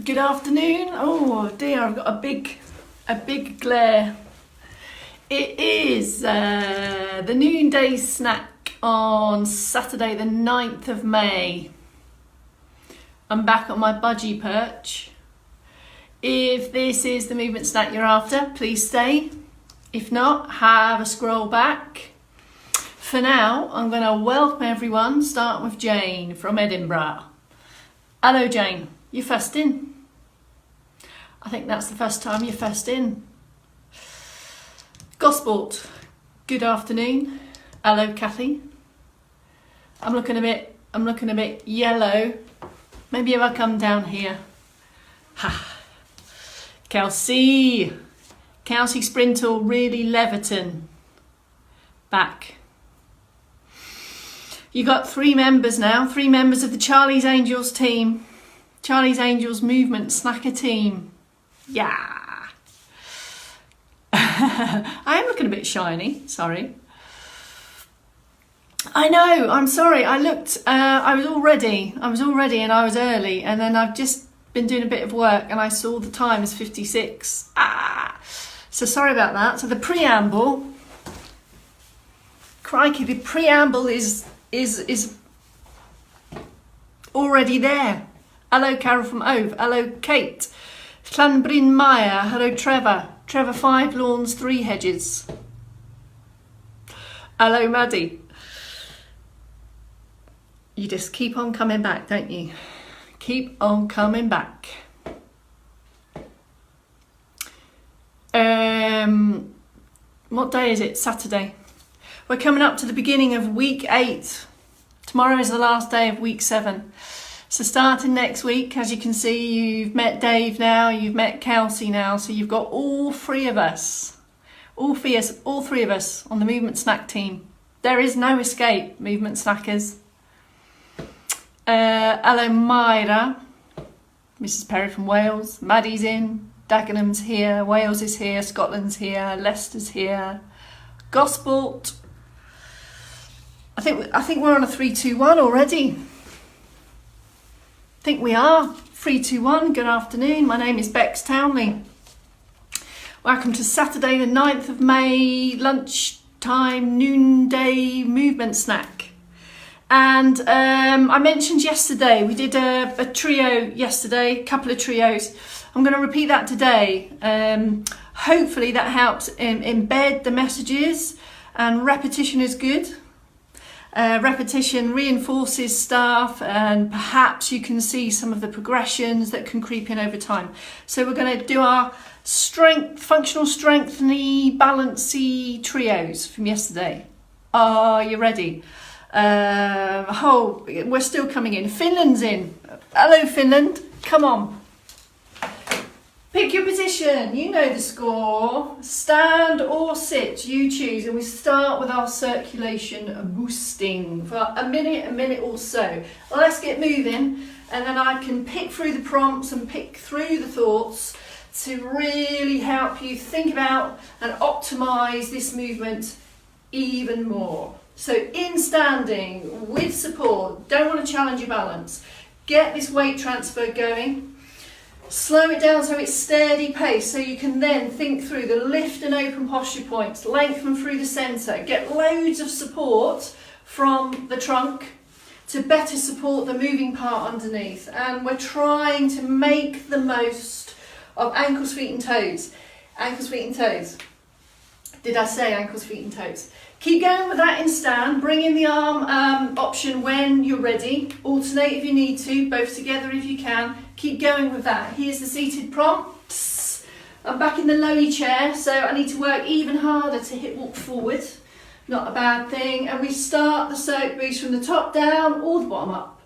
Good afternoon. Oh dear, I've got a big glare. It is the noonday snack on Saturday the 9th of May. I'm back on my budgie perch. If this is the movement snack you're after, please stay. If not, have a scroll back. For now, I'm going to welcome everyone, starting with Jane from Edinburgh. Hello Jane, you first in. I think that's the first time you're first in. Gosport, good afternoon. Hello Kathy. I'm looking a bit yellow. Maybe if I come down here. Ha. Kelsey Sprintle, really Leverton. Back. You got 3 members now, 3 members of the Charlie's Angels team. Charlie's Angels movement snacker team. Yeah. I am looking a bit shiny, sorry. I know, I'm sorry. I was all ready and I was early, and then I've just been doing a bit of work and I saw the time is 56. So sorry about that. So the preamble, crikey, the preamble is already there. Hello Carol from Ove. Hello Kate. Llanbryn Meyer. Hello Trevor. Trevor 5 lawns 3 hedges. Hello Maddie. You just keep on coming back, don't you? Keep on coming back. What day is it? Saturday. We're coming up to the beginning of week 8. Tomorrow is the last day of week 7. So starting next week, as you can see, you've met Dave now, you've met Kelsey now, so you've got all three of us on the movement snack team. There is no escape, movement snackers. Hello Myra, Mrs. Perry from Wales, Maddie's in, Dagenham's here, Wales is here, Scotland's here, Leicester's here, Gosport. I think we're on a 3-2-1 already. I think we are. 3-2-1. Good afternoon. My name is Bex Townley. Welcome to Saturday the 9th of May lunchtime noonday movement snack. And I mentioned yesterday, we did a trio yesterday, a couple of trios. I'm going to repeat that today. Hopefully that helps embed the messages, and repetition is good. Repetition reinforces stuff, and perhaps you can see some of the progressions that can creep in over time. So we're going to do our functional strength-y, balancey trios from yesterday. Are you ready? We're still coming in. Finland's in. Hello Finland, come on. Pick your position, you know the score. Stand or sit, you choose. And we start with our circulation boosting for a minute or so. Let's get moving, and then I can pick through the prompts and pick through the thoughts to really help you think about and optimize this movement even more. So in standing, with support, don't want to challenge your balance. Get this weight transfer going. Slow it down so it's steady pace, so you can then think through the lift and open posture points, lengthen through the centre, get loads of support from the trunk to better support the moving part underneath. And we're trying to make the most of ankles, feet and toes. Ankles, feet and toes. Did I say ankles, feet and toes? Keep going with that in stand. Bring in the arm option when you're ready. Alternate if you need to, both together if you can. Keep going with that. Here's the seated prompts. I'm back in the lowy chair, so I need to work even harder to hip walk forward. Not a bad thing. And we start the circ boost from the top down or the bottom up.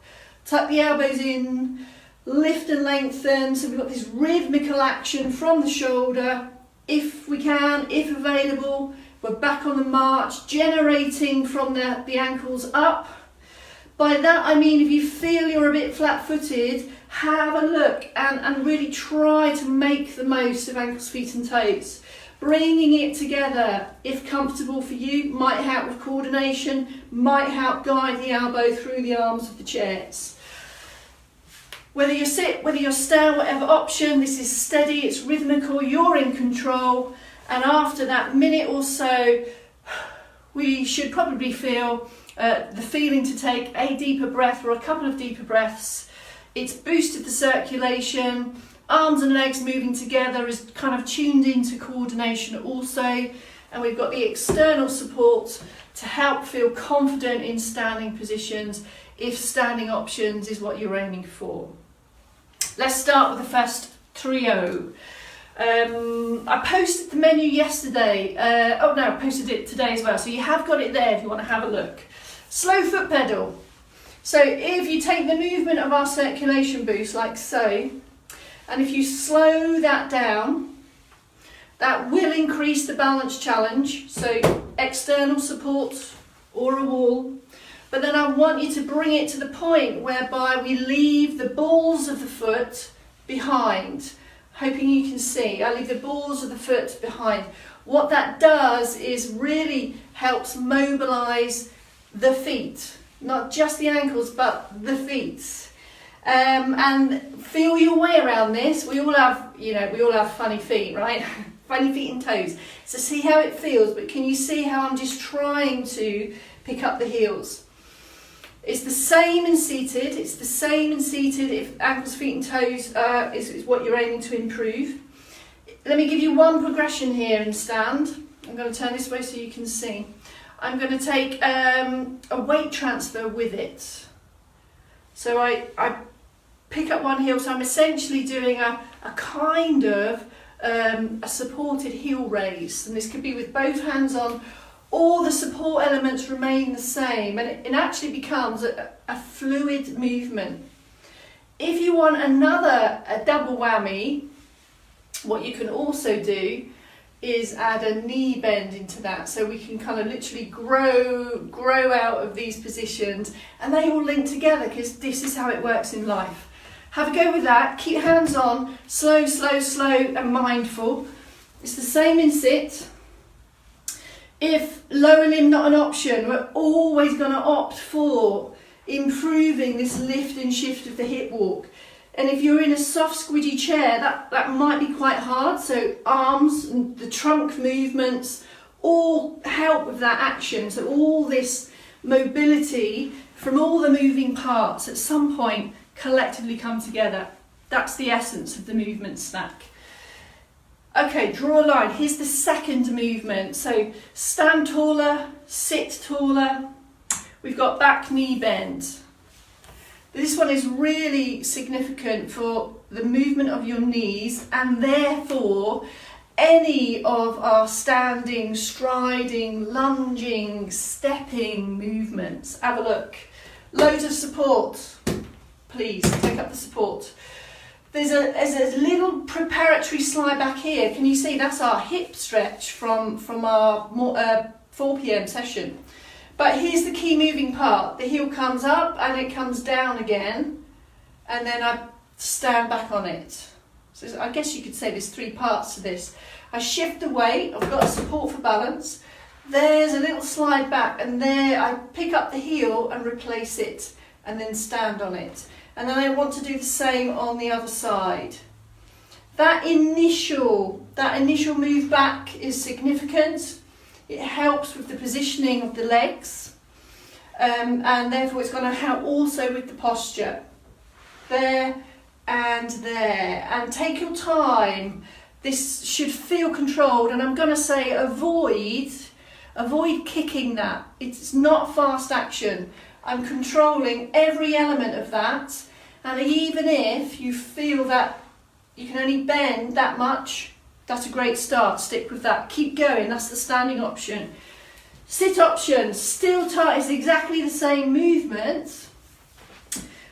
Tuck the elbows in, lift and lengthen. So we've got this rhythmical action from the shoulder. If we can, if available, we're back on the march, generating from the ankles up. By that I mean, if you feel you're a bit flat-footed, have a look and really try to make the most of ankles, feet and toes. Bringing it together, if comfortable for you, might help with coordination, might help guide the elbow through the arms of the chairs. Whether you sit, whether you stand, whatever option, this is steady, it's rhythmical, you're in control. And after that minute or so, we should probably feel the feeling to take a deeper breath or a couple of deeper breaths. It's boosted the circulation, arms and legs moving together is kind of tuned into coordination also. And we've got the external support to help feel confident in standing positions if standing options is what you're aiming for. Let's start with the first trio. I posted the menu yesterday. I posted it today as well. So you have got it there if you want to have a look. Slow foot pedal. So if you take the movement of our circulation boost like so, and if you slow that down, that will increase the balance challenge. So external support or a wall. But then I want you to bring it to the point whereby we leave the balls of the foot behind. Hoping you can see, I leave the balls of the foot behind. What that does is really helps mobilise the feet, not just the ankles, but the feet. And feel your way around this. We all have funny feet, right? Funny feet and toes. So see how it feels, but can you see how I'm just trying to pick up the heels? It's the same in seated. It's the same in seated if ankles, feet and toes is what you're aiming to improve. Let me give you one progression here in stand. I'm going to turn this way so you can see. I'm going to take a weight transfer with it. So I pick up one heel, so I'm essentially doing a kind of a supported heel raise. And this could be with both hands on. All the support elements remain the same, and it actually becomes a fluid movement. If you want a double whammy, what you can also do is add a knee bend into that, so we can kind of literally grow out of these positions, and they all link together because this is how it works in life. Have a go with that. Keep hands on, slow, slow, slow, and mindful. It's the same in sit. If lower limb not an option, we're always going to opt for improving this lift and shift of the hip walk. And if you're in a soft squidgy chair, that might be quite hard. So arms and the trunk movements all help with that action. So all this mobility from all the moving parts at some point collectively come together. That's the essence of the movement stack. Okay, draw a line. Here's the second movement. So stand taller, sit taller. We've got back knee bend. This one is really significant for the movement of your knees and therefore any of our standing, striding, lunging, stepping movements. Have a look. Loads of support. Please take up the support. There's a little preparatory slide back here. Can you see that's our hip stretch from our 4 p.m. session? But here's the key moving part. The heel comes up and it comes down again, and then I stand back on it. So I guess you could say there's 3 parts to this. I shift the weight, I've got support for balance. There's a little slide back, and there I pick up the heel and replace it, and then stand on it. And then I want to do the same on the other side. That initial move back is significant. It helps with the positioning of the legs, and therefore it's going to help also with the posture. There and there. And take your time. This should feel controlled, and I'm going to say avoid kicking that. It's not fast action. I'm controlling every element of that, and even if you feel that you can only bend that much, that's a great start. Stick with that. Keep going. That's the standing option. Sit option, still tight, is exactly the same movement.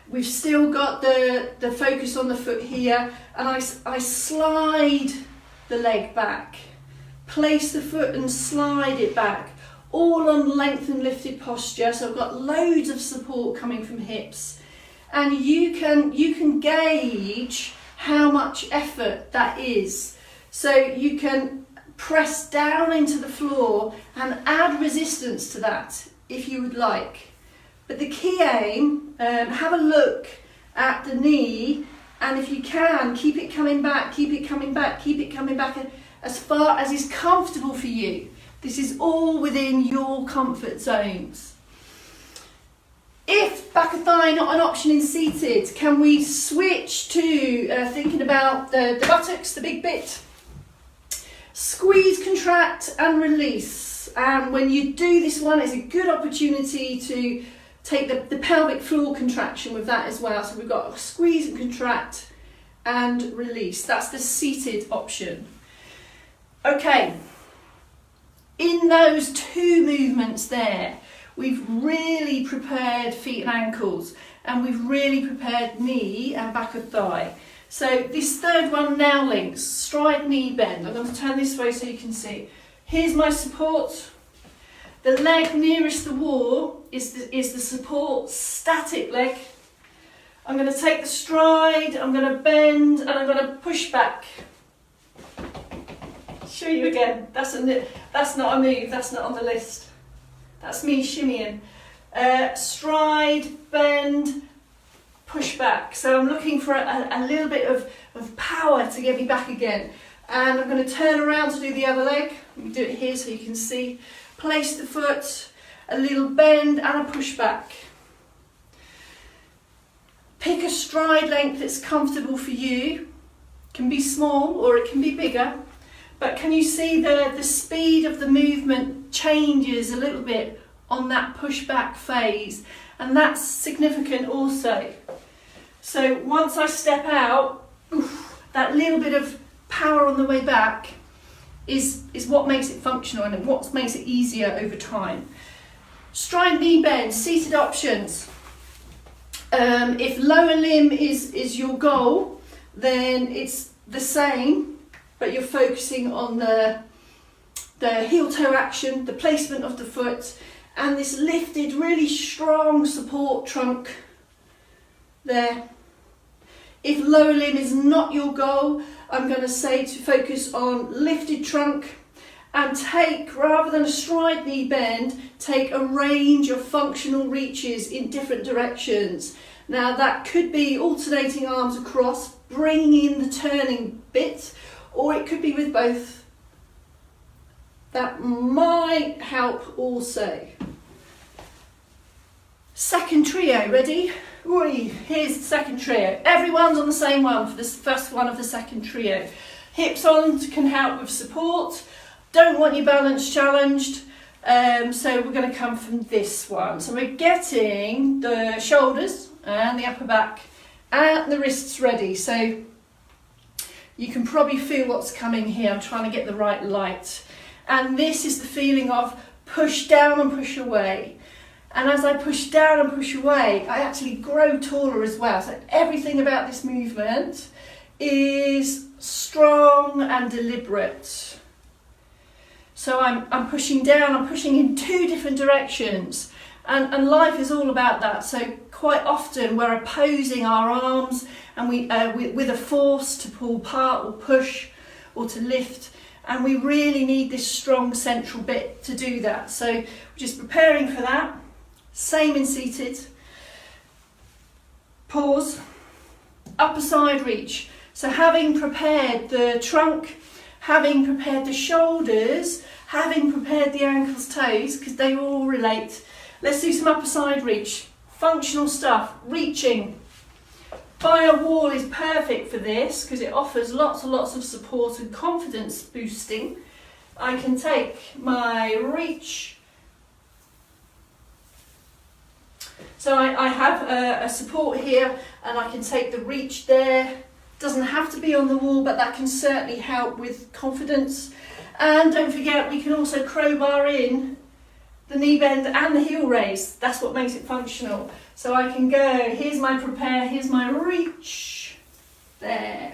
We've still got the focus on the foot here, and I slide the leg back. Place the foot and slide it back. All on length and lifted posture, so I've got loads of support coming from hips, and you can gauge how much effort that is. So you can press down into the floor and add resistance to that if you would like. But the key aim, have a look at the knee, and if you can, keep it coming back, keep it coming back, keep it coming back as far as is comfortable for you. This is all within your comfort zones. If back of thigh not an option in seated, can we switch to thinking about the buttocks, the big bit? Squeeze, contract and release. And when you do this one, it's a good opportunity to take the pelvic floor contraction with that as well. So we've got a squeeze and contract and release. That's the seated option. Okay, in those two movements there, we've really prepared feet and ankles, and we've really prepared knee and back of thigh. So this third one now links stride, knee, bend. I'm going to turn this way so you can see. Here's my support. The leg nearest the wall is the support static leg. I'm going to take the stride, I'm going to bend, and I'm going to push back. Show you again. That's not a move, that's not on the list. That's me shimmying. Stride, bend, push back. So I'm looking for a little bit of power to get me back again. And I'm going to turn around to do the other leg. Let me do it here so you can see. Place the foot, a little bend and a push back. Pick a stride length that's comfortable for you. It can be small or it can be bigger. But can you see the speed of the movement changes a little bit on that pushback phase? And that's significant also. So once I step out, that little bit of power on the way back is what makes it functional and what makes it easier over time. Stride, knee, bend, seated options. If lower limb is your goal, then it's the same, but you're focusing on the heel toe action, the placement of the foot, and this lifted, really strong support trunk there. If lower limb is not your goal, I'm going to say to focus on lifted trunk and take, rather than a stride knee bend, take a range of functional reaches in different directions. Now that could be alternating arms across, bringing in the turning bit, or it could be with both. That might help also. Second trio, ready? Oi, here's the second trio. Everyone's on the same one for this first one of the second trio. Hips on can help with support. Don't want your balance challenged. So we're going to come from this one. So we're getting the shoulders and the upper back and the wrists ready. So you can probably feel what's coming here. I'm trying to get the right light. And this is the feeling of push down and push away. And as I push down and push away, I actually grow taller as well. So everything about this movement is strong and deliberate. So I'm pushing down, I'm pushing in two different directions. And life is all about that. So quite often we're opposing our arms and we with a force to pull apart or push or to lift. And we really need this strong central bit to do that. So we're just preparing for that. Same in seated. Pause. Upper side reach. So having prepared the trunk, having prepared the shoulders, having prepared the ankles, toes, because they all relate. Let's do some upper side reach. Functional stuff. Reaching. By a wall is perfect for this because it offers lots and lots of support and confidence boosting. I can take my reach. So I have a support here and I can take the reach there. Doesn't have to be on the wall, but that can certainly help with confidence. And don't forget, we can also crowbar in the knee bend and the heel raise. That's what makes it functional. So I can go, here's my prepare, here's my reach, there.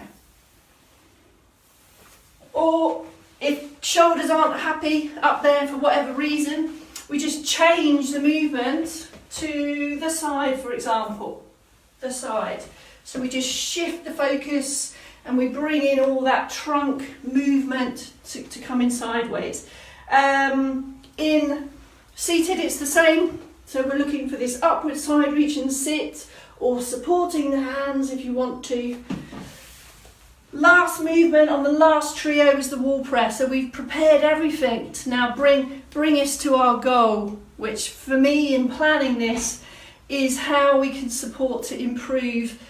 Or if shoulders aren't happy up there for whatever reason, we just change the movement to the side, for example, the side. So we just shift the focus and we bring in all that trunk movement to come in sideways. In seated, it's the same. So we're looking for this upward side reach and sit, or supporting the hands if you want to. Last movement on the last trio is the wall press. So we've prepared everything to now bring us to our goal, which for me in planning this is how we can support to improve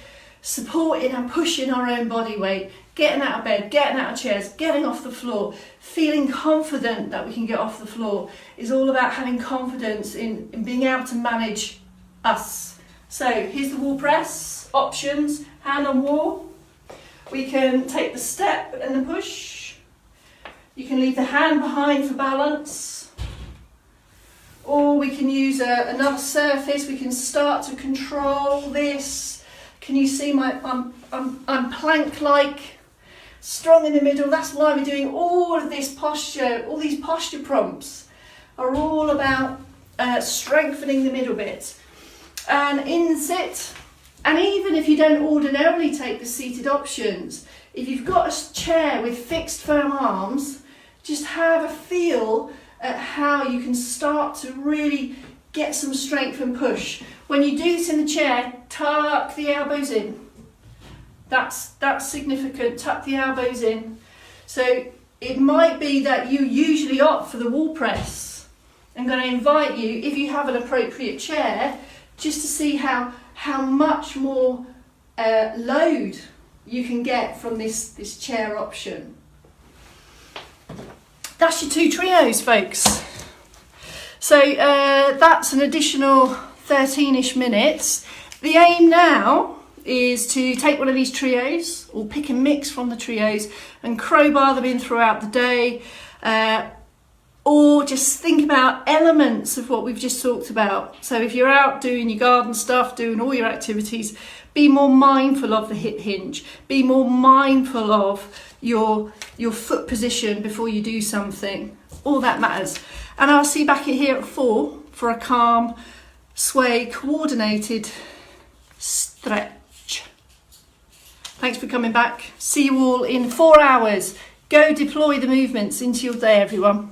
supporting and pushing our own body weight, getting out of bed, getting out of chairs, getting off the floor, feeling confident that we can get off the floor is all about having confidence in being able to manage us. So here's the wall press, options, hand on wall. We can take the step and the push. You can leave the hand behind for balance. Or we can use another surface. We can start to control this. Can you see I'm plank-like, strong in the middle. That's why we're doing all of this posture. All these posture prompts are all about strengthening the middle bit. And in sit. And even if you don't ordinarily take the seated options, if you've got a chair with fixed firm arms, just have a feel at how you can start to really get some strength and push. When you do this in the chair, tuck the elbows in. That's significant, tuck the elbows in. So it might be that you usually opt for the wall press. I'm going to invite you, if you have an appropriate chair, just to see how much more load you can get from this chair option. That's your 2 trios, folks. So that's an additional 13-ish minutes. The aim now is to take one of these trios, or pick and mix from the trios, and crowbar them in throughout the day, or just think about elements of what we've just talked about. So if you're out doing your garden stuff, doing all your activities, be more mindful of the hip hinge, be more mindful of your foot position before you do something. All that matters. And I'll see you back here at 4 for a calm, sway, coordinated stretch. Thanks for coming back. See you all in 4 hours. Go deploy the movements into your day, everyone.